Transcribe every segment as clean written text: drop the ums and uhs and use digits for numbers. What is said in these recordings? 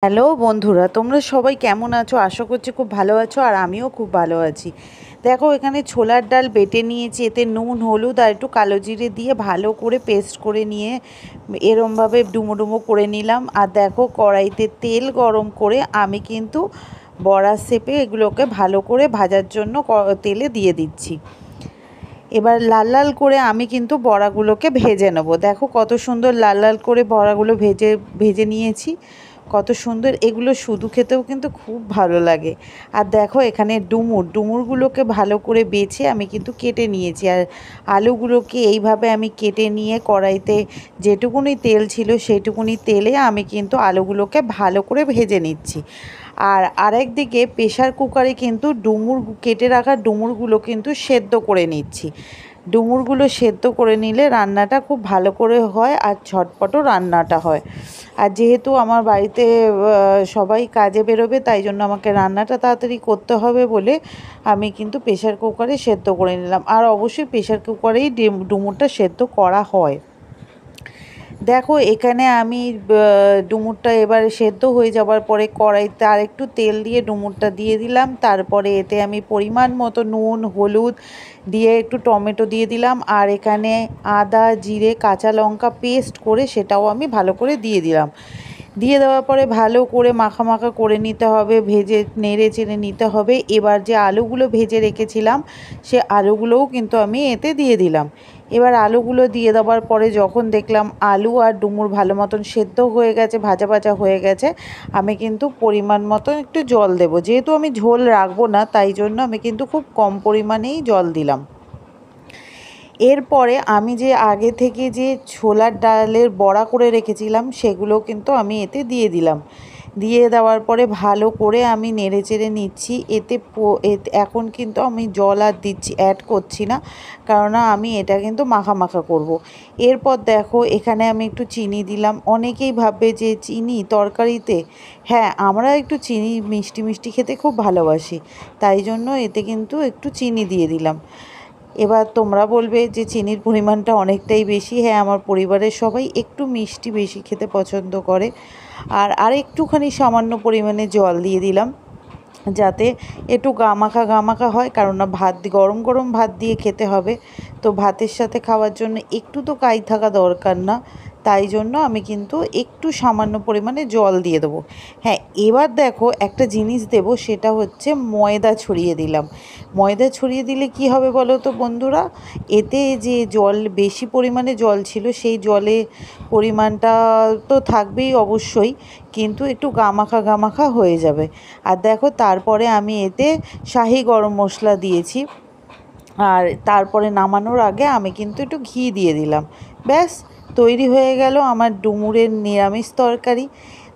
Hello বন্ধুরা, তোমরা সবাই কেমন আছো? আশা করছি খুব ভালো আছো, আর আমিও খুব ভালো আছি। দেখো, এখানে ছোলার ডাল বেটে নিয়েছি, এতে নুন, হলুদ আর একটু কালো জিরে দিয়ে ভালো করে পেস্ট করে নিয়ে এরমভাবে ডুমো ডুমো করে নিলাম। আর দেখো, কড়াইতে তেল গরম করে আমি কিন্তু বড়া শেপে এগুলোকে ভালো করে ভাজার জন্য তেলে দিয়ে দিচ্ছি। এবার লাল লাল করে আমি কিন্তু বড়াগুলোকে ভেজে নেবো। দেখো কত সুন্দর লাল লাল করে বড়াগুলো ভেজে নিয়েছি, কত সুন্দর। এগুলো শুধু খেতেও কিন্তু খুব ভালো লাগে। আর দেখো, এখানে ডুমুরগুলোকে ভালো করে বেছে আমি কিন্তু কেটে নিয়েছি। আর আলুগুলোকে এইভাবে আমি কেটে নিয়ে কড়াইতে যেটুকুনি তেল ছিল সেইটুকুনি তেলে আমি কিন্তু আলুগুলোকে ভালো করে ভেজে নিচ্ছি। আর আরেক দিকে প্রেশার কুকারে কিন্তু কেটে রাখা ডুমুরগুলো কিন্তু সেদ্ধ করে নিচ্ছি। ডুমুরগুলো সেদ্ধ করে নিলে রান্নাটা খুব ভালো করে হয় আর ঝটপটও রান্নাটা হয়। আর যেহেতু আমার বাড়িতে সবাই কাজে বেরোবে, তাই জন্য আমাকে রান্নাটা তাড়াতাড়ি করতে হবে বলে আমি কিন্তু প্রেশার কুকারে সেদ্ধ করে নিলাম। আর অবশ্যই প্রেশার কুকারেই ডুমুরটা সেদ্ধ করা হয়। দেখো, এখানে আমি ডুমুরটা এবার সেদ্ধ হয়ে যাওয়ার পরে কড়াইতে আর একটু তেল দিয়ে ডুমুরটা দিয়ে দিলাম। তারপরে এতে আমি পরিমাণ মতো নুন, হলুদ দিয়ে একটু টমেটো দিয়ে দিলাম। আর এখানে আদা, জিরে, কাঁচা লঙ্কা পেস্ট করে সেটাও আমি ভালো করে দিয়ে দিলাম। দিয়ে দেওয়ার পরে ভালো করে মাখা মাখা করে নিতে হবে, ভেজে নেড়ে চেড়ে নিতে হবে। এবার যে আলুগুলো ভেজে রেখেছিলাম সে আলুগুলোও কিন্তু আমি এতে দিয়ে দিলাম। এবার আলুগুলো দিয়ে দেওয়ার পরে যখন দেখলাম আলু আর ডুমুর ভালো মতন সেদ্ধ হয়ে গেছে, ভাজা ভাজা হয়ে গেছে, আমি কিন্তু পরিমাণ মতো একটু জল দেবো। যেহেতু আমি ঝোল রাখবো না, তাই জন্য আমি কিন্তু খুব কম পরিমাণেই জল দিলাম। এরপরে আমি যে আগে থেকে যে ছোলার ডালের বড়া করে রেখেছিলাম সেগুলো কিন্তু আমি এতে দিয়ে দিলাম। দিয়ে দেওয়ার পরে ভালো করে আমি নেড়ে চেড়ে নিচ্ছি। এখন কিন্তু আমি জল আর অ্যাড করছি না, কেননা আমি এটা কিন্তু মাখা মাখা করব। এরপর দেখো, এখানে আমি একটু চিনি দিলাম। অনেকেই ভাববে যে চিনি তরকারিতে, হ্যাঁ, আমরা একটু চিনি মিষ্টি মিষ্টি খেতে খুব ভালোবাসি, তাই জন্য এতে কিন্তু একটু চিনি দিয়ে দিলাম। এবার তোমরা বলবে যে চিনির পরিমাণটা অনেকটাই বেশি। হ্যাঁ, আমার পরিবারের সবাই একটু মিষ্টি বেশি খেতে পছন্দ করে। আর একটুখানি সামান্য পরিমাণে জল দিয়ে দিলাম, যাতে একটু গামাখা হয়, কারণ গরম গরম ভাত দিয়ে খেতে হবে। তো ভাতের সাথে খাওয়ার জন্য একটু তো কাই থাকা দরকার না, তাই জন্য আমি কিন্তু একটু সামান্য পরিমাণে জল দিয়ে দেবো। হ্যাঁ, এবার দেখো একটা জিনিস দেবো, সেটা হচ্ছে ময়দা ছড়িয়ে দিলাম। ময়দা ছড়িয়ে দিলে কি হবে বলো তো বন্ধুরা, এতে যে বেশি পরিমাণে জল ছিল সেই পরিমাণটা তো থাকবেই অবশ্যই, কিন্তু একটু গামাখা হয়ে যাবে। আর দেখো, তারপরে আমি এতে শাহি গরম মশলা দিয়েছি। আর তারপরে নামানোর আগে আমি কিন্তু একটু ঘি দিয়ে দিলাম। ব্যাস, তৈরি হয়ে গেল আমার ডুমুরের নিরামিষ তরকারি।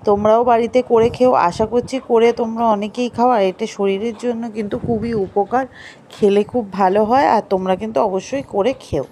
তোমরাও বাড়িতে করে খেও, আশা করছি করে তোমরা অনেকেই খাও। আর এটা শরীরের জন্য কিন্তু খুবই উপকার, খেলে খুব ভালো হয়। আর তোমরা কিন্তু অবশ্যই করে খেও।